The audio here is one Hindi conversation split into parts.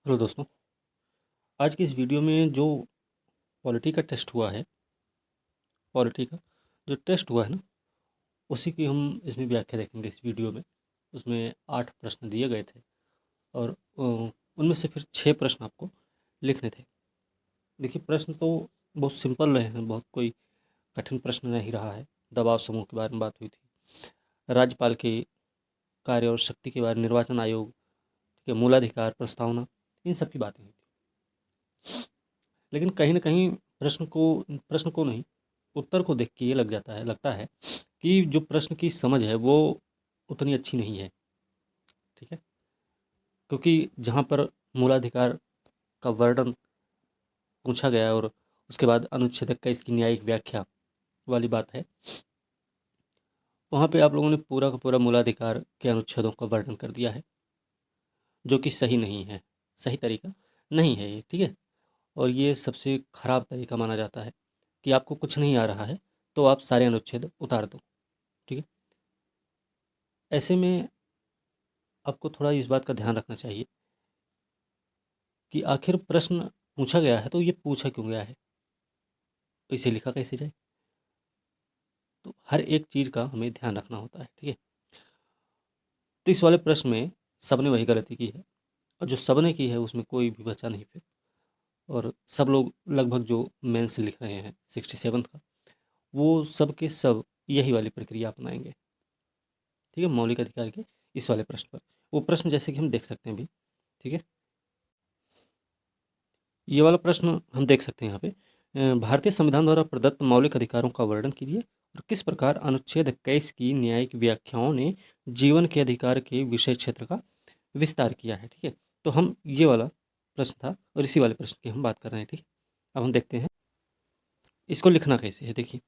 हेलो दोस्तों। आज की इस वीडियो में जो पॉलिटी का टेस्ट हुआ है, पॉलिटी का जो टेस्ट हुआ है ना, उसी की हम इसमें व्याख्या देखेंगे इस वीडियो में। उसमें 8 प्रश्न दिए गए थे और उनमें से फिर 6 प्रश्न आपको लिखने थे। देखिए, प्रश्न तो बहुत सिंपल रहे हैं, बहुत कोई कठिन प्रश्न नहीं रहा है। दबाव समूह के बारे में बात हुई थी, राज्यपाल के कार्य और शक्ति के बारे में, निर्वाचन आयोग, ठीक है, मूलाधिकार प्रस्तावना, इन सब की बातें हुई थी। लेकिन कहीं न कहीं प्रश्न को नहीं, उत्तर को देख के ये लगता है कि जो प्रश्न की समझ है वो उतनी अच्छी नहीं है, ठीक है? क्योंकि जहाँ पर मूलाधिकार का वर्णन पूछा गया है और उसके बाद अनुच्छेद 21 की न्यायिक व्याख्या वाली बात है, वहाँ पे आप लोगों ने पूरा का पूरा मूलाधिकार के अनुच्छेदों का वर्णन कर दिया है, जो कि सही नहीं है, सही तरीका नहीं है ये, ठीक है? और ये सबसे खराब तरीका माना जाता है कि आपको कुछ नहीं आ रहा है, तो आप सारे अनुच्छेद उतार दो, ठीक है? ऐसे में आपको थोड़ा इस बात का ध्यान रखना चाहिए कि आखिर प्रश्न पूछा गया है तो ये पूछा क्यों गया है, तो इसे लिखा कैसे जाए। तो हर एक चीज़ का हमें ध्यान रखना होता है, ठीक है? तो इस वाले प्रश्न में सबने वही गलती की है और जो सबने की है उसमें कोई भी बचा नहीं फिर। और सब लोग लगभग जो मेंस लिख रहे हैं 67 का, वो सब के सब यही वाली प्रक्रिया अपनाएंगे, ठीक है, मौलिक अधिकार के इस वाले प्रश्न पर। वो प्रश्न जैसे कि हम देख सकते हैं अभी, ठीक है, ये वाला प्रश्न हम देख सकते हैं यहाँ पे। भारतीय संविधान द्वारा प्रदत्त मौलिक अधिकारों का वर्णन कीजिए और किस प्रकार अनुच्छेद 21 की न्यायिक व्याख्याओं ने जीवन के अधिकार के विषय क्षेत्र का विस्तार किया है, ठीक है? तो हम ये वाला प्रश्न था और इसी वाले प्रश्न की हम बात कर रहे हैं, ठीक है? अब हम देखते हैं इसको लिखना कैसे है। देखिए,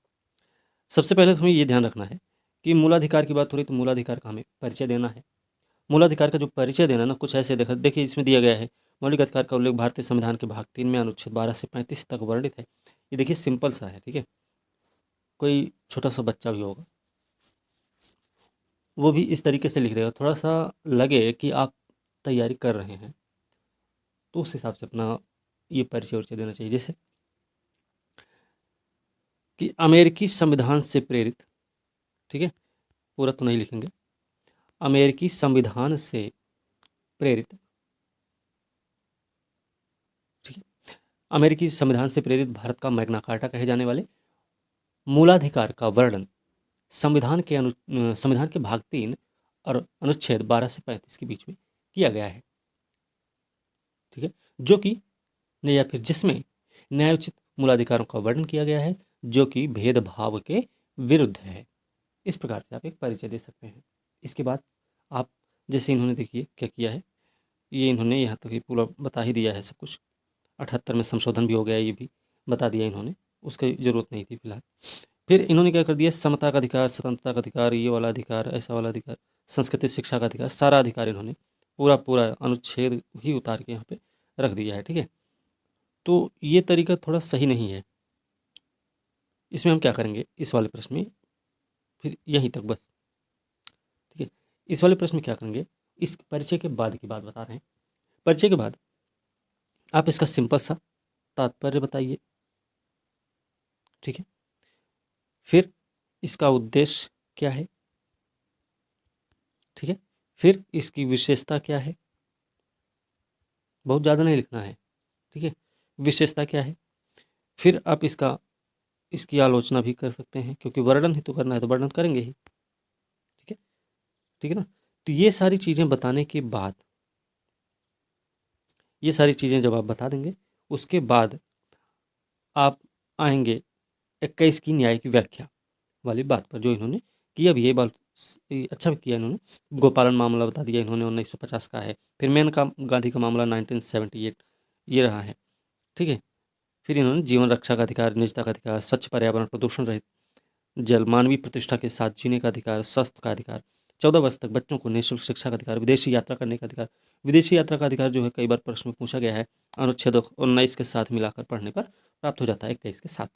सबसे पहले तो हमें ये ध्यान रखना है कि मूलाधिकार की बात हो रही तो मूलाधिकार का हमें परिचय देना है। मूलाधिकार का जो परिचय देना ना, कुछ ऐसे देखिए, इसमें दिया गया है, मौलिक अधिकार का उल्लेख भारतीय संविधान के भाग 3 में अनुच्छेद 12 से 35 तक वर्णित है। ये देखिए सिंपल सा है, ठीक है? कोई छोटा सा बच्चा भी होगा, वो भी इस तरीके से लिख देगा। थोड़ा सा लगे कि आप तैयारी कर रहे हैं तो उस हिसाब से अपना ये परिचय उरिचय देना चाहिए। जैसे कि अमेरिकी संविधान से प्रेरित, ठीक है, पूरा तो नहीं लिखेंगे, अमेरिकी संविधान से प्रेरित, ठीक है, अमेरिकी संविधान से प्रेरित भारत का मैग्ना कार्टा कहे जाने वाले मूलाधिकार का वर्णन संविधान के भाग 3 और अनुच्छेद 12 से 35 के बीच में किया गया है, ठीक है, जो कि या फिर जिसमें न्यायोचित मूलाधिकारों का वर्णन किया गया है, जो कि भेदभाव के विरुद्ध है। इस प्रकार से आप एक परिचय दे सकते हैं। इसके बाद आप, जैसे इन्होंने देखिए क्या किया है, ये इन्होंने यहाँ तक ही पूरा बता ही दिया है सब कुछ। 78 में संशोधन भी हो गया, ये भी बता दिया इन्होंने, उसकी ज़रूरत नहीं थी फिलहाल। फिर इन्होंने क्या कर दिया, समता का अधिकार, स्वतंत्रता का अधिकार, ये वाला अधिकार, ऐसा वाला अधिकार, संस्कृति शिक्षा का अधिकार, सारा अधिकार इन्होंने पूरा पूरा अनुच्छेद ही उतार के यहाँ पे रख दिया है, ठीक है? तो ये तरीका थोड़ा सही नहीं है। इसमें हम क्या करेंगे, इस वाले प्रश्न में फिर यहीं तक बस, ठीक है? इस वाले प्रश्न में क्या करेंगे, इस परिचय के बाद की बात बता रहे हैं। परिचय के बाद आप इसका सिंपल सा तात्पर्य बताइए, ठीक है? फिर इसका उद्देश्य क्या है, ठीक है? फिर इसकी विशेषता क्या है, बहुत ज़्यादा नहीं लिखना है, ठीक है? विशेषता क्या है, फिर आप इसकी आलोचना भी कर सकते हैं, क्योंकि वर्णन ही तो करना है तो वर्णन करेंगे ही, ठीक है? ठीक है ना? तो ये सारी चीज़ें बताने के बाद, ये सारी चीज़ें जब आप बता देंगे, उसके बाद आप आएँगे 21 की न्याय की व्याख्या वाली बात पर, जो इन्होंने किया भी है। ये बात ये अच्छा भी किया इन्होंने। गोपालन मामला बता दिया इन्होंने, 1950 का है। फिर मेनका गांधी का मामला 1978 ये रहा है, ठीक है? फिर इन्होंने जीवन रक्षा का अधिकार, निजता का अधिकार, स्वच्छ पर्यावरण, प्रदूषण रहित जल, मानवीय प्रतिष्ठा के साथ जीने का अधिकार, स्वास्थ्य का अधिकार, 14 वर्ष तक बच्चों को निःशुल्क शिक्षा का अधिकार, विदेशी यात्रा करने का अधिकार। विदेशी यात्रा का अधिकार जो है कई बार प्रश्न में पूछा गया है, अनुच्छेद 19 के साथ मिलाकर पढ़ने पर प्राप्त हो जाता है, 21 के साथ।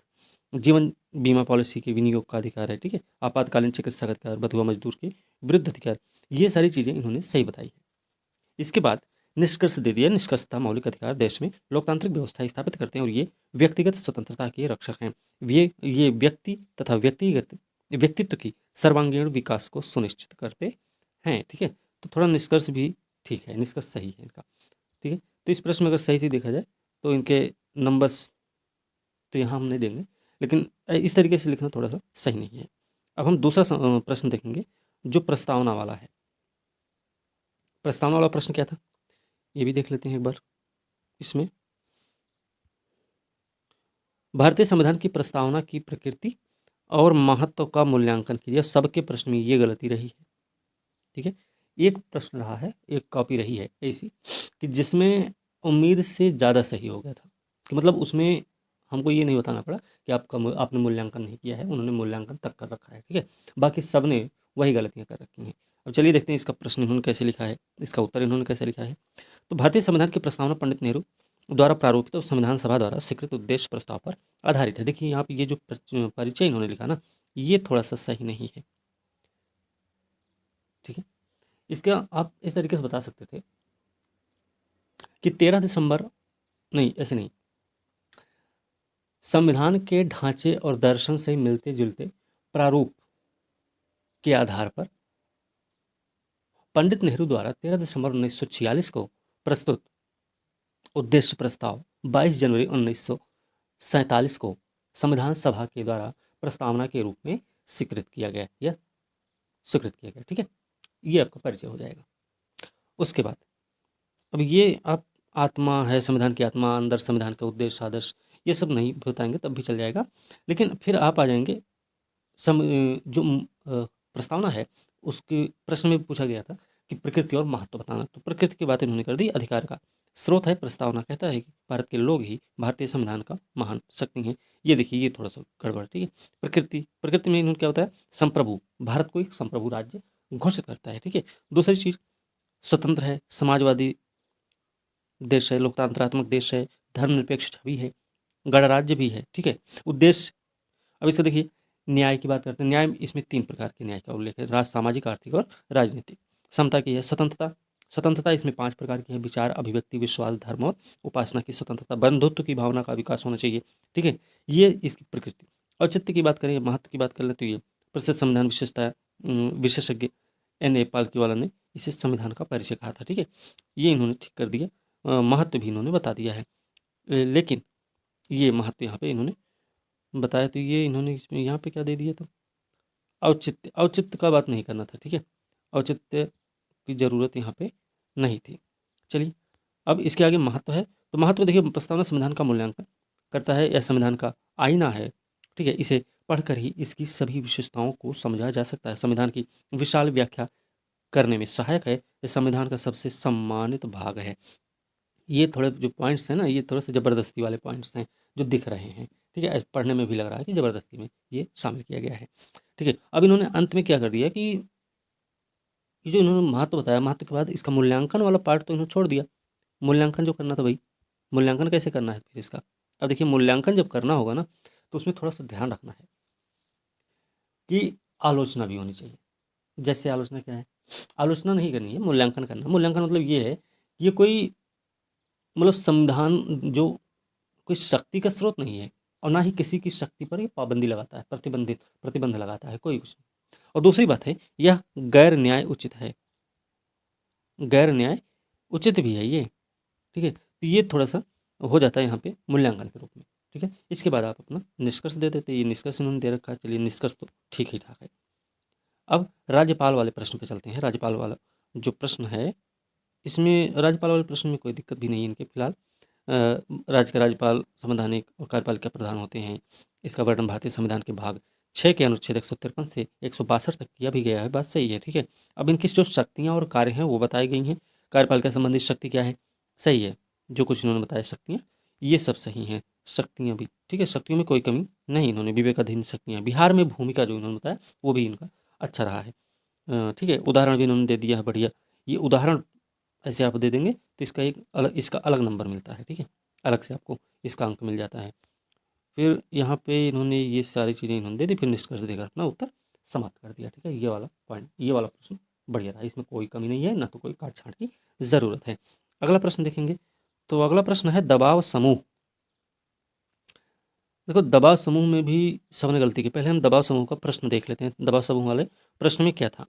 जीवन बीमा पॉलिसी के विनियोग का अधिकार है, ठीक है, आपातकालीन चिकित्सा का अधिकार, बथुआ मजदूर के विरुद्ध अधिकार, ये सारी चीज़ें इन्होंने सही बताई है। इसके बाद निष्कर्ष दे दिया, निष्कर्षता मौलिक अधिकार देश में लोकतांत्रिक व्यवस्था स्थापित करते हैं और ये व्यक्तिगत स्वतंत्रता के रक्षक हैं। ये व्यक्ति तथा व्यक्तित्व की सर्वांगीण विकास को सुनिश्चित करते हैं। ठीक है, तो थोड़ा निष्कर्ष भी ठीक है, निष्कर्ष सही है इनका। ठीक है, तो इस प्रश्न में अगर सही से देखा जाए तो इनके नंबर्स तो यहाँ हम नहीं देंगे, लेकिन इस तरीके से लिखना थोड़ा सा सही नहीं है। अब हम दूसरा प्रश्न देखेंगे जो प्रस्तावना वाला है। प्रस्तावना वाला प्रश्न क्या था ये भी देख लेते हैं एक बार। इसमें भारतीय संविधान की प्रस्तावना की प्रकृति और महत्व का मूल्यांकन कीजिए। सबके प्रश्न में ये गलती रही है। ठीक है, एक प्रश्न रहा है, एक कॉपी रही है ऐसी कि जिसमें उम्मीद से ज़्यादा सही हो गया था, कि मतलब उसमें हमको ये नहीं बताना पड़ा कि आपने मूल्यांकन नहीं किया है, उन्होंने मूल्यांकन तक कर रखा है। ठीक है, बाकी सब ने वही गलतियाँ कर रखी हैं। अब चलिए देखते हैं इसका प्रश्न इन्होंने कैसे लिखा है, इसका उत्तर इन्होंने कैसे लिखा है। तो भारतीय संविधान की प्रस्तावना पंडित नेहरू द्वारा प्रारूपित और संविधान सभा द्वारा स्वीकृत उद्देश्य प्रस्ताव पर आधारित है। देखिए यहाँ पे ये जो परिचय इन्होंने लिखा ना, ये थोड़ा सा सही नहीं है। ठीक है, इसका आप इस तरीके से बता सकते थे कि 13 दिसंबर, नहीं ऐसे नहीं, संविधान के ढांचे और दर्शन से मिलते जुलते प्रारूप के आधार पर पंडित नेहरू द्वारा 13 दिसंबर 1946 को प्रस्तुत उद्देश्य प्रस्ताव 22 जनवरी 1947 को संविधान सभा के द्वारा प्रस्तावना के रूप में स्वीकृत किया गया या स्वीकृत किया गया। ठीक है, ये आपका परिचय हो जाएगा। उसके बाद अब ये आप आत्मा है, संविधान की आत्मा, अंदर संविधान के उद्देश्य आदर्श, ये सब नहीं बताएंगे तब भी चल जाएगा। लेकिन फिर आप आ जाएंगे जो प्रस्तावना है उसके प्रश्न में पूछा गया था कि प्रकृति और महत्व बताना। तो प्रकृति की बात इन्होंने कर दी, अधिकार का स्रोत है। प्रस्तावना कहता है कि भारत के लोग ही भारतीय संविधान का महान शक्ति हैं। ये देखिए, ये थोड़ा सा गड़बड़। ठीक है, प्रकृति में इन्होंने क्या होता है, संप्रभु, भारत को एक संप्रभु राज्य घोषित करता है। ठीक है, दूसरी चीज स्वतंत्र है, समाजवादी देश है, लोकतांत्रात्मक देश है, धर्मनिरपेक्ष छवि है, गणराज्य भी है। ठीक है, उद्देश्य, अब इसका देखिए न्याय की बात करते हैं। न्याय, इसमें 3 प्रकार के न्याय का उल्लेख है, सामाजिक, आर्थिक और राजनीतिक। समता की है। स्वतंत्रता इसमें 5 प्रकार की है, विचार, अभिव्यक्ति, विश्वास, धर्म और उपासना की स्वतंत्रता। बंधुत्व की भावना का विकास होना चाहिए। ठीक है, ये इसकी प्रकृति। औचित्य की बात करें, महत्व की बात कर ले तो ये प्रसिद्ध संविधान विशेषज्ञ N.A. पालकी वाला ने इसे संविधान का परिचय कहा था। ठीक है, ये इन्होंने ठीक कर दिया। महत्व भी इन्होंने बता दिया है, लेकिन ये महत्व यहाँ पे इन्होंने बताया तो ये इन्होंने इसमें यहाँ पे क्या दे दिया था, औचित्य का बात नहीं करना था। ठीक है, औचित्य की ज़रूरत यहाँ पे नहीं थी। चलिए, अब इसके आगे महत्व है। तो महत्व देखिए, प्रस्तावना संविधान का मूल्यांकन करता है या संविधान का आईना है। ठीक है, इसे पढ़कर ही इसकी सभी विशेषताओं को समझा जा सकता है। संविधान की विशाल व्याख्या करने में सहायक है। ये संविधान का सबसे सम्मानित भाग है। ये थोड़े जो पॉइंट्स हैं ना, ये थोड़े से ज़बरदस्ती वाले पॉइंट्स हैं जो दिख रहे हैं। ठीक है, पढ़ने में भी लग रहा है कि ज़बरदस्ती में ये शामिल किया गया है। ठीक है, अब इन्होंने अंत में क्या कर दिया कि ये जो इन्होंने महत्व बताया, महत्व के बाद इसका मूल्यांकन वाला पार्ट तो इन्होंने छोड़ दिया। मूल्यांकन जो करना था भाई, मूल्यांकन कैसे करना है फिर इसका। अब देखिए, मूल्यांकन जब करना होगा ना तो उसमें थोड़ा सा ध्यान रखना है कि आलोचना भी होनी चाहिए। जैसे आलोचना क्या है, आलोचना नहीं करनी है, मूल्यांकन करना है। मूल्यांकन मतलब ये है कि ये कोई मतलब संविधान जो कोई शक्ति का स्रोत नहीं है और ना ही किसी की शक्ति पर ये पाबंदी लगाता है, प्रतिबंध लगाता है, कोई कुछ नहीं। और दूसरी बात है, यह गैर न्याय उचित है, गैर न्याय उचित भी है ये। ठीक है, तो ये थोड़ा सा हो जाता है यहाँ पे मूल्यांकन के रूप में। ठीक है, इसके बाद आप अपना निष्कर्ष दे देते, ये निष्कर्ष इन्होंने दे रखा है। चलिए, निष्कर्ष तो ठीक ही ठाक है। अब राज्यपाल वाले प्रश्न पे चलते हैं। राज्यपाल वाला जो प्रश्न है, इसमें राज्यपाल वाले प्रश्न में कोई दिक्कत भी नहीं है इनके फिलहाल। राज्य के राज्यपाल संवैधानिक और कार्यपालिका प्रधान होते हैं। इसका वर्णन भारतीय संविधान के भाग 6 के अनुच्छेद 153 से 162 तक किया भी गया है। बात सही है। ठीक है, अब इनकी जो शक्तियाँ और कार्य हैं वो बताई गई हैं। कार्यपालिका संबंधित शक्ति क्या है, सही है, जो कुछ इन्होंने बताया शक्तियाँ ये सब सही हैं। शक्तियाँ भी ठीक है, शक्तियों में कोई कमी नहीं। इन्होंने विवेकाधीन शक्तियाँ, बिहार में भूमिका जो इन्होंने बताया वो भी इनका अच्छा रहा है। ठीक है, उदाहरण भी इन्होंने दे दिया है बढ़िया। ये उदाहरण ऐसे आप दे देंगे तो इसका अलग नंबर मिलता है। ठीक है, अलग से आपको इसका अंक मिल जाता है। फिर यहाँ पे इन्होंने ये सारी चीज़ें इन्होंने दे दी, फिर निष्कर्ष देकर अपना उत्तर समाप्त कर दिया। ठीक है, ये वाला पॉइंट, ये वाला प्रश्न बढ़िया रहा, इसमें कोई कमी नहीं है, ना तो कोई काट छांट की ज़रूरत है। अगला प्रश्न देखेंगे तो अगला प्रश्न है दबाव समूह। देखो दबाव समूह में भी सबने गलती की। पहले हम दबाव समूह का प्रश्न देख लेते हैं, दबाव समूह वाले प्रश्न में क्या था।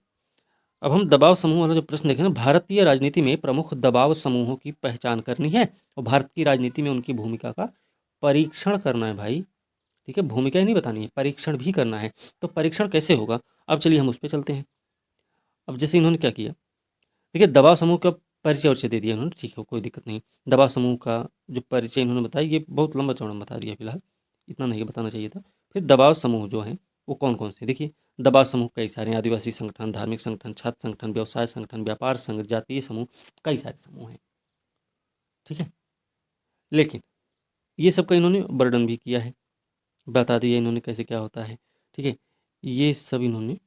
अब हम दबाव समूह वाला जो प्रश्न देखें ना, भारतीय राजनीति में प्रमुख दबाव समूहों की पहचान करनी है और भारत की राजनीति में उनकी भूमिका का परीक्षण करना है भाई। ठीक है, भूमिका ही नहीं बतानी है, परीक्षण भी करना है। तो परीक्षण कैसे होगा, अब चलिए हम उस पर चलते हैं। अब जैसे इन्होंने क्या किया, देखिए दबाव समूह का परिचय और दे दिया इन्होंने, ठीक है कोई दिक्कत नहीं। दबाव समूह का जो परिचय इन्होंने बताया ये बहुत लंबा चौड़ा बता दिया, फिलहाल इतना नहीं बताना चाहिए था। फिर दबाव समूह जो हैं वो कौन कौन से, देखिए दबाव समूह कई सारे हैं, आदिवासी संगठन, धार्मिक संगठन, छात्र संगठन, व्यवसाय संगठन, व्यापार संघ, जातीय समूह, कई सारे समूह हैं। ठीक है, लेकिन ये सब का इन्होंने वर्णन भी किया है, बता दिया इन्होंने कैसे क्या होता है। ठीक है, ये सब इन्होंने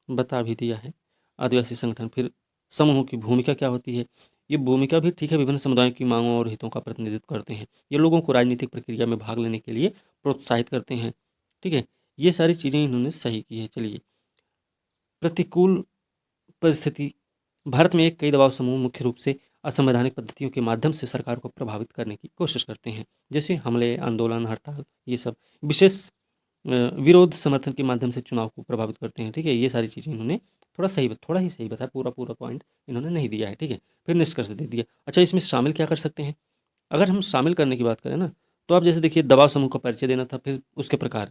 बता भी दिया है। आदिवासी संगठन, फिर समूहों की भूमिका क्या होती है, ये भूमिका भी ठीक है, विभिन्न समुदायों की मांगों और हितों का प्रतिनिधित्व करते हैं। ये लोगों को राजनीतिक प्रक्रिया में भाग लेने के लिए प्रोत्साहित करते हैं। ठीक है, ये सारी चीज़ें इन्होंने सही की है। चलिए, प्रतिकूल परिस्थिति, भारत में एक कई दबाव समूह मुख्य रूप से असंवैधानिक पद्धतियों के माध्यम से सरकार को प्रभावित करने की कोशिश करते हैं, जैसे हमले, आंदोलन, हड़ताल, ये सब विशेष विरोध समर्थन के माध्यम से चुनाव को प्रभावित करते हैं। ठीक है, ये सारी चीज़ें इन्होंने थोड़ा ही सही बताया, पूरा पूरा पॉइंट इन्होंने नहीं दिया है। ठीक है, फिर निष्कर्ष दे दिया। अच्छा, इसमें शामिल क्या कर सकते हैं, अगर हम शामिल करने की बात करें ना, तो आप जैसे देखिए दबाव समूह का परिचय देना था, फिर उसके प्रकार,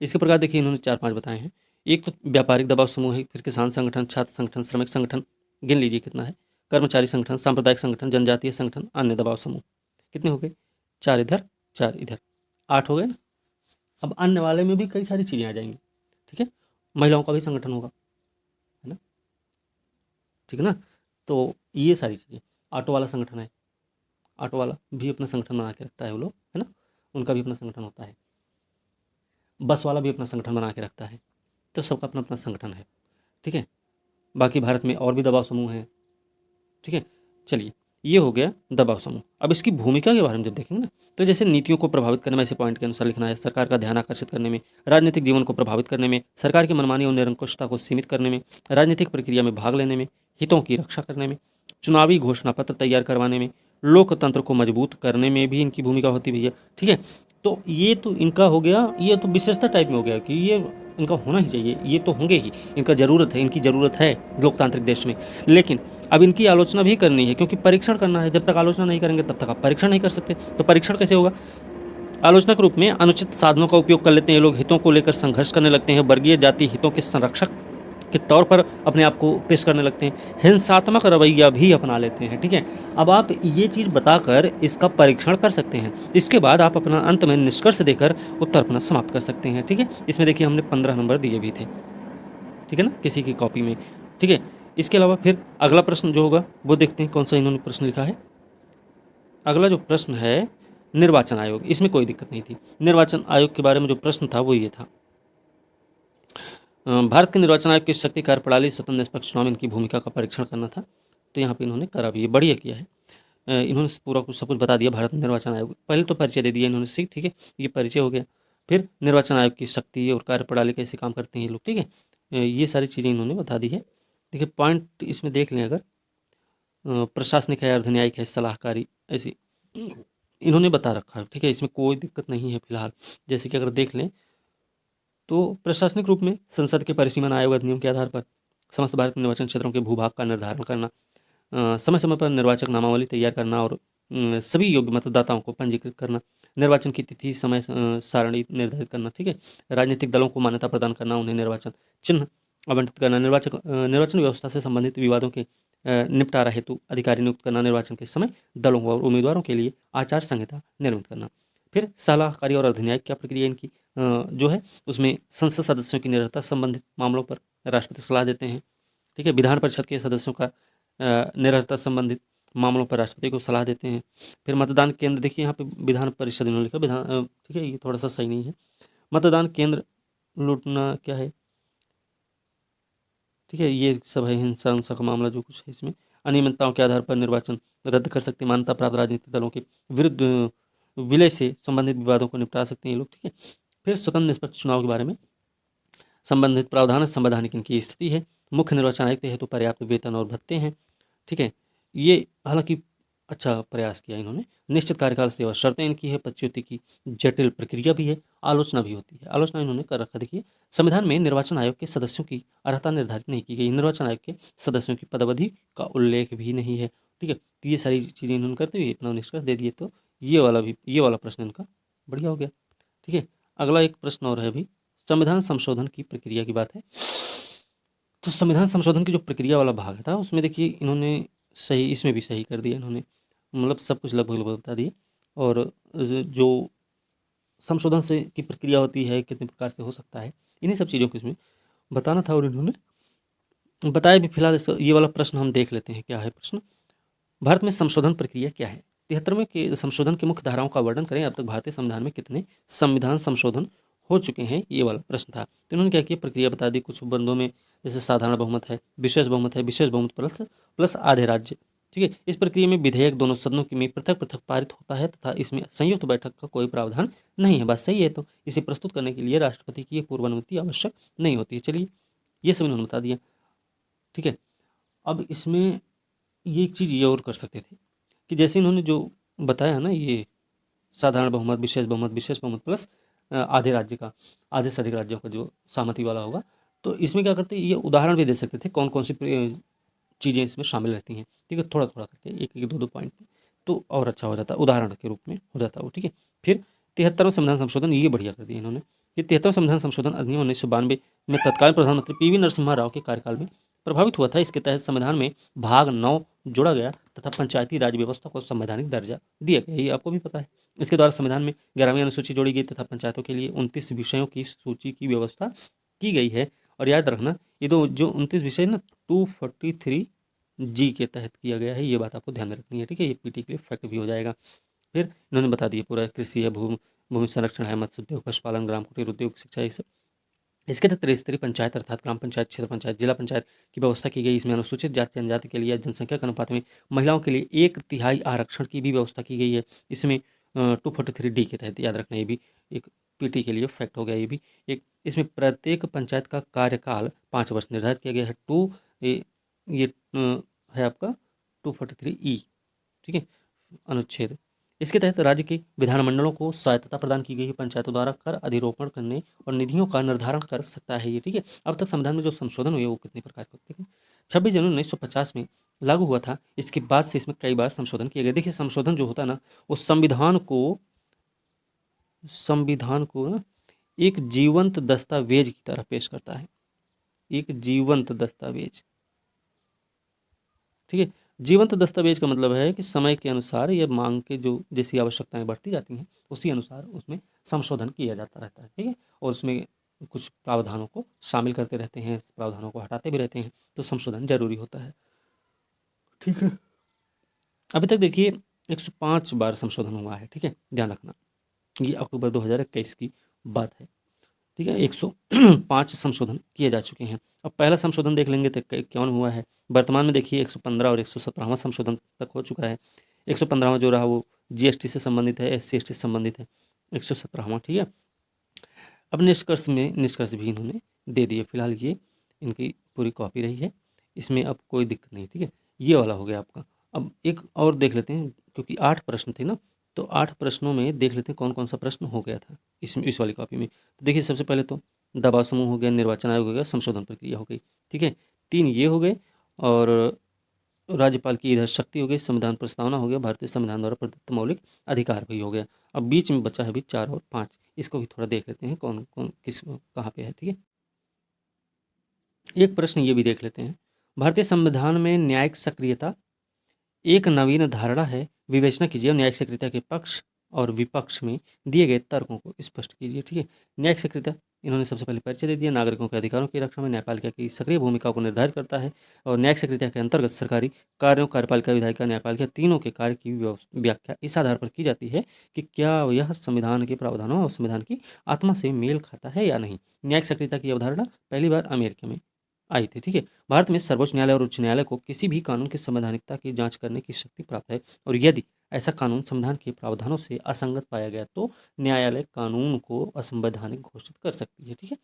इसके प्रकार देखिए इन्होंने 4-5 बताए हैं। एक तो व्यापारिक दबाव समूह है, फिर किसान संगठन, छात्र संगठन, श्रमिक संगठन, गिन लीजिए कितना है, कर्मचारी संगठन, सांप्रदायिक संगठन, जनजातीय संगठन, अन्य दबाव समूह। कितने हो गए, 4 इधर 4 इधर, 8 हो गए ना। अब अन्य वाले में भी कई सारी चीज़ें आ जाएंगी। ठीक है, महिलाओं का भी संगठन होगा, है ना, ठीक है ना। तो ये सारी चीज़ें, ऑटो वाला संगठन है, ऑटो वाला भी अपना संगठन बना के रखता है वो लोग, है ना, उनका भी अपना संगठन होता है। बस वाला भी अपना संगठन बना के रखता है, तो सबका अपना अपना संगठन है। ठीक है, बाकी भारत में और भी दबाव समूह हैं। ठीक है, चलिए, ये हो गया दबाव समूह। अब इसकी भूमिका के बारे में जब देखेंगे ना, तो जैसे नीतियों को प्रभावित करने में, ऐसे पॉइंट के अनुसार लिखना है, सरकार का ध्यान आकर्षित करने में, राजनीतिक जीवन को प्रभावित करने में, सरकार की मनमानी और निरंकुशता को सीमित करने में, राजनीतिक प्रक्रिया में भाग लेने में, हितों की रक्षा करने में, चुनावी घोषणा पत्र तैयार करवाने में, लोकतंत्र को मजबूत करने में भी इनकी भूमिका होती भैया। ठीक है, तो ये तो इनका हो गया, ये तो विशेषता टाइप में हो गया कि ये इनका होना ही चाहिए, ये तो होंगे ही, इनका ज़रूरत है, इनकी ज़रूरत है लोकतांत्रिक देश में। लेकिन अब इनकी आलोचना भी करनी है, क्योंकि परीक्षण करना है। जब तक आलोचना नहीं करेंगे तब तक आप परीक्षण नहीं कर सकते। तो परीक्षण कैसे होगा, आलोचना के रूप में अनुचित साधनों का उपयोग कर लेते हैं लोग, हितों को लेकर संघर्ष करने लगते हैं, वर्गीय जाति हितों के संरक्षक के तौर पर अपने आप को पेश करने लगते हैं, हिंसात्मक रवैया भी अपना लेते हैं। ठीक है, अब आप ये चीज़ बताकर इसका परीक्षण कर सकते हैं, इसके बाद आप अपना अंत में निष्कर्ष देकर उत्तर अपना समाप्त कर सकते हैं। ठीक है, इसमें देखिए हमने 15 नंबर दिए भी थे, ठीक है ना, किसी की कॉपी में। ठीक है, इसके अलावा फिर अगला प्रश्न जो होगा वो देखते हैं कौन सा इन्होंने प्रश्न लिखा है। अगला जो प्रश्न है निर्वाचन आयोग, इसमें कोई दिक्कत नहीं थी। निर्वाचन आयोग के बारे में जो प्रश्न था वो ये था, भारत के निर्वाचन आयोग की शक्ति, कार्यप्रणाली, स्वतंत्र निष्पक्ष चुनाव में इनकी भूमिका का परीक्षण करना था। तो यहाँ पे इन्होंने करा भी, ये बढ़िया किया है। इन्होंने पूरा कुछ सब कुछ बता दिया भारत निर्वाचन आयोग। पहले तो परिचय दे दिया इन्होंने, ठीक है, ये परिचय हो गया। फिर निर्वाचन आयोग की शक्ति और कार्यप्रणाली कैसे काम करते हैं ये लोग, ठीक है, ये सारी चीज़ें इन्होंने बता दी है। देखिए पॉइंट इसमें देख लें, अगर प्रशासनिक है, अर्धन्यायिक है, सलाहकारी, ऐसी इन्होंने बता रखा है। ठीक है, इसमें कोई दिक्कत नहीं है फिलहाल। जैसे कि अगर देख लें तो प्रशासनिक रूप में संसद के परिसीमन आयोग अधिनियम के आधार पर समस्त भारत में निर्वाचन क्षेत्रों के भूभाग का निर्धारण करना, समय समय पर निर्वाचक नामावली तैयार करना और सभी योग्य मतदाताओं को पंजीकृत करना, निर्वाचन की तिथि, समय, सारणी निर्धारित करना। ठीक है, राजनीतिक दलों को मान्यता प्रदान करना, उन्हें निर्वाचन चिन्ह आवंटित करना, निर्वाचन व्यवस्था से संबंधित विवादों के निपटारा हेतु अधिकारी नियुक्त करना, निर्वाचन के समय दलों और उम्मीदवारों के लिए आचार संहिता निर्मित करना। फिर सलाहकारी और अधिन्यायिक क्या प्रक्रिया इनकी जो है, उसमें संसद सदस्यों की निरंतर संबंधित मामलों पर राष्ट्रपति को सलाह देते हैं। ठीक है, विधान परिषद के सदस्यों का निरंतर संबंधित मामलों पर राष्ट्रपति को सलाह देते हैं। फिर मतदान केंद्र, देखिए यहाँ पे विधान परिषद इन्होंने लिखा, ठीक है, ये थोड़ा सा सही नहीं है। मतदान केंद्र लूटना क्या है, ठीक है, ये सब है, हिंसा उंसा का मामला जो कुछ है इसमें। अनियमितताओं के आधार पर निर्वाचन रद्द कर सकते हैं, मान्यता प्राप्त राजनीतिक दलों के विरुद्ध विलय से संबंधित विवादों को निपटा सकते हैं ये लोग। ठीक है, फिर स्वतंत्र निष्पक्ष चुनाव के बारे में संबंधित प्रावधान संवैधानिक इनकी स्थिति है। मुख्य निर्वाचन आयुक्त हेतु पर्याप्त वेतन और भत्ते हैं। ठीक है, ये हालांकि अच्छा प्रयास किया इन्होंने। निश्चित कार्यकाल सेवा शर्तें इनकी है, पदच्युति की जटिल प्रक्रिया भी है, आलोचना भी होती है। आलोचना इन्होंने कर रखा, देखिए संविधान में निर्वाचन आयोग के सदस्यों की अर्हता निर्धारित नहीं की गई, निर्वाचन आयोग के सदस्यों की पदावधि का उल्लेख भी नहीं है। ठीक है, तो ये सारी चीज़ें इन्होंने करते हुए अपना निष्कर्ष दे दिए। तो ये वाला प्रश्न इनका बढ़िया हो गया। ठीक है, अगला एक प्रश्न और है अभी, संविधान संशोधन की प्रक्रिया की बात है। तो संविधान संशोधन की जो प्रक्रिया वाला भाग था उसमें देखिए इन्होंने सही, इसमें भी सही कर दिया इन्होंने, मतलब सब कुछ लगभग लगभग बता दिए। और जो संशोधन से की प्रक्रिया होती है, कितने प्रकार से हो सकता है, इन्हीं सब चीज़ों को इसमें बताना था और इन्होंने बताया भी। फिलहाल ये वाला प्रश्न हम देख लेते हैं, क्या है प्रश्न, भारत में संशोधन प्रक्रिया क्या है। 73वें के संशोधन के मुख्य धाराओं का वर्णन करें। अब तक भारतीय संविधान में कितने संविधान संशोधन हो चुके हैं, ये वाला प्रश्न था। तो इन्होंने क्या किया, प्रक्रिया बता दी कुछ बंदों में, जैसे साधारण बहुमत है, विशेष बहुमत है, विशेष बहुमत प्लस प्लस आधे राज्य। ठीक है, इस प्रक्रिया में विधेयक दोनों सदनों की में पृथक पृथक पारित होता है तथा इसमें संयुक्त बैठक का कोई प्रावधान नहीं है। बात सही है। तो इसे प्रस्तुत करने के लिए राष्ट्रपति की पूर्व अनुमति आवश्यक नहीं होती है। चलिए, ये सब इन्होंने बता दिया। ठीक है, अब इसमें ये एक चीज़ ये और कर सकते थे कि जैसे इन्होंने जो बताया है ना, ये साधारण बहुमत, विशेष बहुमत प्लस आधे राज्य का, आधे से अधिक राज्यों का जो सहमति वाला होगा, तो इसमें क्या करते, ये उदाहरण भी दे सकते थे कौन कौन सी चीज़ें इसमें शामिल रहती हैं। ठीक है, थोड़ा थोड़ा करके एक एक दो दो पॉइंट पे, तो और अच्छा हो जाता, उदाहरण के रूप में हो जाता वो। ठीक है, फिर 73वां संविधान संशोधन, ये बढ़िया कर दिया इन्होंने। ये 73वां संविधान संशोधन अधिनियम 1992 में तत्कालीन प्रधानमंत्री पीवी नरसिम्हा राव के कार्यकाल में प्रभावित हुआ था। इसके तहत संविधान में भाग 9 जोड़ा गया तथा पंचायती राज व्यवस्था को संवैधानिक दर्जा दिया गया, ये आपको भी पता है। इसके द्वारा संविधान में 11वीं अनुसूची जोड़ी गई तथा पंचायतों के लिए 29 विषयों की सूची की व्यवस्था की गई है। और याद रखना, ये तो जो 29 विषय ना 243 जी के तहत किया गया है, ये बात आपको ध्यान में रखनी है। ठीक है, ये पीटी के लिए फैक्ट भी हो जाएगा। फिर इन्होंने बता दिया पूरा, कृषि है, भूमि संरक्षण है, मत्स्य उद्योग, पशुपालन, ग्राम कुटीर उद्योग, शिक्षा, ये सब। इसके तहत त्रिस्तरीय पंचायत अर्थात ग्राम पंचायत, क्षेत्र पंचायत, जिला पंचायत की व्यवस्था की गई। इसमें अनुसूचित जाति जनजाति के लिए जनसंख्या के अनुपात में महिलाओं के लिए 1/3 आरक्षण की भी व्यवस्था की गई है। इसमें 243 डी के तहत, याद रखना, ये भी एक पीटी के लिए फैक्ट हो गया। ये भी एक, इसमें प्रत्येक पंचायत का कार्यकाल 5 वर्ष निर्धारित किया गया है। ये है आपका 243 ई। ठीक है, अनुच्छेद। इसके तहत राज्य के विधानमंडलों को स्वायत्तता प्रदान की गई है। पंचायतों द्वारा कर अधिरोपण करने और निधियों का निर्धारण कर सकता है ये। ठीक है, अब तक संविधान में जो संशोधन हुए वो कितने प्रकार के होते हैं। 26 जनवरी 1950 में लागू हुआ था। इसके बाद से इसमें कई बार संशोधन किए गए। देखिए, संशोधन जो होता है ना, वो संविधान को ना एक जीवंत दस्तावेज की तरह पेश करता है, एक जीवंत दस्तावेज। ठीक है, जीवंत दस्तावेज का मतलब है कि समय के अनुसार या मांग के जो जैसी आवश्यकताएं बढ़ती जाती हैं उसी अनुसार उसमें संशोधन किया जाता रहता है। ठीक है, और उसमें कुछ प्रावधानों को शामिल करते रहते हैं, प्रावधानों को हटाते भी रहते हैं, तो संशोधन जरूरी होता है। ठीक है, अभी तक देखिए 105 बार संशोधन हुआ है। ठीक है, ध्यान रखना, ये अक्टूबर 2021 की बात है। ठीक है, 105 संशोधन किए जा चुके हैं। अब पहला संशोधन देख लेंगे तो कौन हुआ है। वर्तमान में देखिए 115 और 117वां संशोधन तक हो चुका है। 115वां जो रहा वो जीएसटी से संबंधित है, एससी एसटी से संबंधित है। 117वां, ठीक है। अब निष्कर्ष भी इन्होंने दे दिए। फिलहाल ये इनकी पूरी कॉपी रही है, इसमें अब कोई दिक्कत नहीं। ठीक है, ये वाला हो गया आपका। अब एक और देख लेते हैं, क्योंकि 8 प्रश्न थे ना, तो 8 प्रश्नों में देख लेते हैं कौन कौन सा प्रश्न हो गया था इस वाली कॉपी में। तो देखिए, सबसे पहले तो दबाव समूह हो गया, निर्वाचन आयोग हो गया, संशोधन प्रक्रिया हो गई। ठीक है, 3 ये हो गए, और राज्यपाल की इधर शक्ति हो गई, संविधान प्रस्तावना हो गया, भारतीय संविधान द्वारा प्रदत्त मौलिक अधिकार भी हो गया। अब बीच में बचा है अभी 4 और 5, इसको भी थोड़ा देख लेते हैं कौन कौन किस कहाँ पे है। ठीक है, एक प्रश्न ये भी देख लेते हैं, भारतीय संविधान में न्यायिक सक्रियता एक नवीन धारणा है, विवेचना कीजिए। न्यायिक सक्रियता के पक्ष और विपक्ष में दिए गए तर्कों को स्पष्ट कीजिए। ठीक है, न्यायिक सक्रियता इन्होंने सबसे पहले परिचय दे दिया। नागरिकों के अधिकारों की रक्षा में न्यायपालिका की सक्रिय भूमिका को निर्धारित करता है, और न्यायिक सक्रियता के अंतर्गत सरकारी कार्यों, कार्यपालिका, विधायिका, न्यायपालिका तीनों के कार्य की व्याख्या इस आधार पर की जाती है कि क्या यह संविधान के प्रावधानों और संविधान की आत्मा से मेल खाता है या नहीं। न्यायिक सक्रियता की अवधारणा पहली बार अमेरिका में आई थी। ठीक है, भारत में सर्वोच्च न्यायालय और उच्च न्यायालय को किसी भी कानून की संवैधानिकता की जांच करने की शक्ति प्राप्त है, और यदि ऐसा कानून संविधान के प्रावधानों से असंगत पाया गया तो न्यायालय कानून को असंवैधानिक घोषित कर सकती है। ठीक है,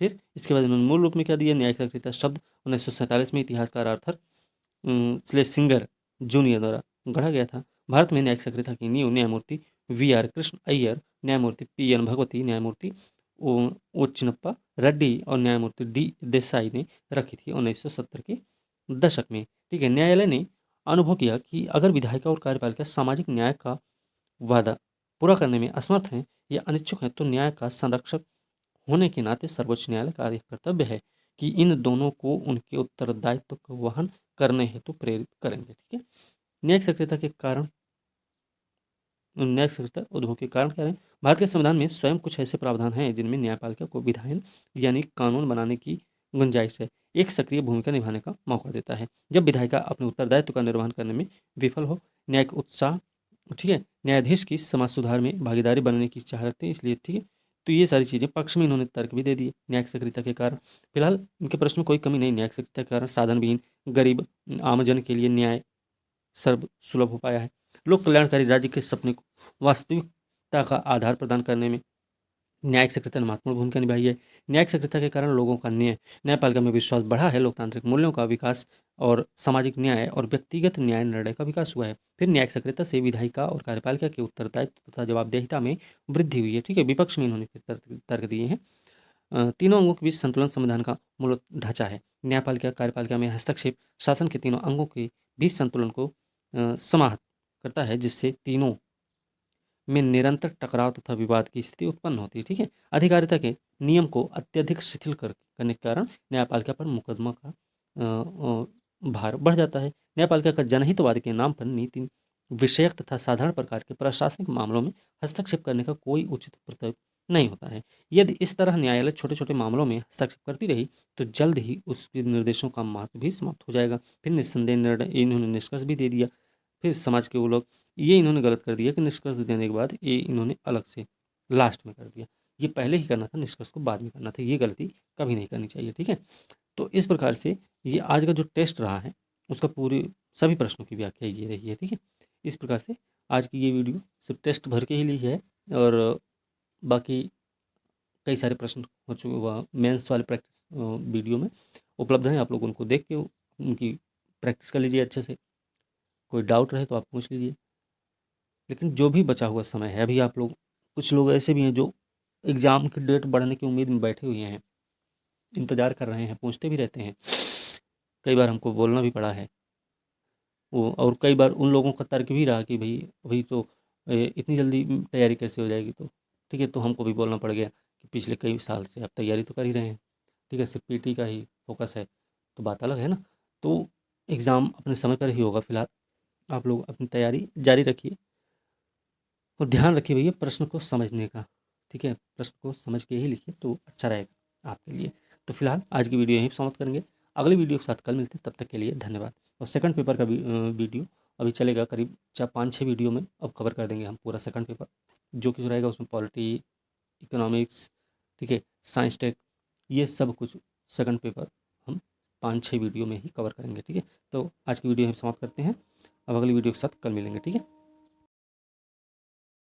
फिर इसके बाद इन्होंने मूल रूप में क्या दिया, न्यायिक सक्रियता शब्द 1947 में इतिहासकार आर्थर स्लेसिंगर जूनियर द्वारा गढ़ा गया था। भारत में न्यायिक सक्रियता की नींव न्यायमूर्ति वी.आर. कृष्ण अय्यर, न्यायमूर्ति पी.एन. भगवती, न्यायमूर्ति ओचिन्नप्पा रेड्डी और न्यायमूर्ति डी देसाई ने रखी थी 1970 के दशक में। ठीक है, न्यायालय ने अनुभव किया कि अगर विधायिका और कार्यपालिका सामाजिक न्याय का वादा पूरा करने में असमर्थ हैं या अनिच्छुक हैं, तो न्याय का संरक्षक होने के नाते सर्वोच्च न्यायालय का यह कर्तव्य है कि इन दोनों को उनके उत्तरदायित्व को वहन करने हेतु प्रेरित करेंगे। ठीक है, न्यायिक सक्रियता के कारण, न्यायिक सक्रियता उद्भव के कारण क्या है? भारत के संविधान में स्वयं कुछ ऐसे प्रावधान हैं जिनमें न्यायपालिका को विधायन यानी कानून बनाने की गुंजाइश है, एक सक्रिय भूमिका निभाने का मौका देता है। जब विधायिका अपने उत्तरदायित्व का निर्वहन करने में विफल हो, न्यायिक उत्साह, ठीक है, न्यायाधीश की समाज सुधार में भागीदारी बनने की चाह रखते हैं, इसलिए ठीक है, तो ये सारी चीज़ें पक्ष में इन्होंने तर्क भी दे दिए। न्यायिक सक्रियता के कारण फिलहाल इनके प्रश्न में कोई कमी नहीं। न्यायिक सक्रियता के कारण साधनविहीन गरीब आमजन के लिए न्याय सर्व सुलभ हो पाया है। लोक कल्याणकारी राज्य के सपने को वास्तविकता का आधार प्रदान करने में न्यायिक सक्रियता ने महत्वपूर्ण भूमिका निभाई है। न्यायिक सक्रियता के कारण लोगों का न्यायपालिका में विश्वास बढ़ा है, लोकतांत्रिक मूल्यों का विकास और सामाजिक न्याय और व्यक्तिगत न्याय निर्णय का विकास हुआ है। फिर न्यायिक सक्रियता से विधायिका और कार्यपालिका के उत्तरदायित्व तथा जवाबदेहिता में वृद्धि हुई है। ठीक है, विपक्ष में इन्होंने फिर तर्क दिए हैं। तीनों अंगों के बीच संतुलन संविधान का मूल ढांचा है। न्यायपालिका कार्यपालिका में हस्तक्षेप शासन के तीनों अंगों के बीच संतुलन को समाहत करता है, जिससे तीनों में निरंतर टकराव तथा विवाद की स्थिति उत्पन्न होती है। ठीक है, अधिकारिता के नियम को अत्यधिक शिथिल करने के कारण न्यायपालिका पर मुकदमा का भार बढ़ जाता है। न्यायपालिका का जनहितवाद के नाम पर नीति विषयक तथा साधारण प्रकार के प्रशासनिक मामलों में हस्तक्षेप करने का कोई उचित प्रत्युत्तर नहीं होता है। यदि इस तरह न्यायालय छोटे छोटे मामलों में हस्तक्षेप करती रही तो जल्द ही उसके निर्देशों का महत्व भी समाप्त हो जाएगा। फिर निस्संदेह निर्णय इन्होंने निष्कर्ष भी दे दिया। फिर समाज के वो लोग, ये इन्होंने गलत कर दिया कि निष्कर्ष देने के बाद ये इन्होंने अलग से लास्ट में कर दिया। ये पहले ही करना था, निष्कर्ष को बाद में करना था। ये गलती कभी नहीं करनी चाहिए। ठीक है, तो इस प्रकार से ये आज का जो टेस्ट रहा है उसका पूरी सभी प्रश्नों की व्याख्या ये रही है। ठीक है, इस प्रकार से आज की ये वीडियो सिर्फ टेस्ट भर के ही ली है और बाकी कई सारे प्रश्न हो चुके हुआ मेंस वाले प्रैक्टिस वीडियो में उपलब्ध हैं। आप लोग उनको देख के उनकी प्रैक्टिस कर लीजिए अच्छे से। कोई डाउट रहे तो आप पूछ लीजिए। लेकिन जो भी बचा हुआ समय है, अभी आप लोग, कुछ लोग ऐसे भी हैं जो एग्ज़ाम की डेट बढ़ने की उम्मीद में बैठे हुए हैं, इंतज़ार कर रहे हैं, पूछते भी रहते हैं। कई बार हमको बोलना भी पड़ा है वो, और कई बार उन लोगों का तर्क भी रहा कि भाई अभी तो इतनी जल्दी तैयारी कैसे हो जाएगी। तो ठीक है, तो हमको भी बोलना पड़ गया कि पिछले कई साल से आप तैयारी तो कर ही रहे हैं। ठीक है, सिर्फ पीटी का ही फोकस है तो बात अलग है ना। तो एग्ज़ाम अपने समय पर ही होगा। फिलहाल आप लोग अपनी तैयारी जारी रखिए और ध्यान रखिए भैया प्रश्न को समझने का। ठीक है, प्रश्न को समझ के ही लिखिए तो अच्छा रहेगा आपके लिए। तो फिलहाल आज की वीडियो यहीं पर समाप्त करेंगे। अगली वीडियो के साथ कल मिलते हैं, तब तक के लिए धन्यवाद। और सेकंड पेपर का वीडियो अभी चलेगा, करीब 4-5-6 वीडियो में अब कवर कर देंगे हम पूरा सेकंड पेपर, जो कि रहेगा उसमें पॉलिटी, इकोनॉमिक्स, ठीक है, साइंस टेक, ये सब कुछ सेकंड पेपर हम 5-6 वीडियो में ही कवर करेंगे। ठीक है, तो आज की वीडियो हम समाप्त करते हैं। अब अगली वीडियो के साथ कल मिलेंगे। ठीक है।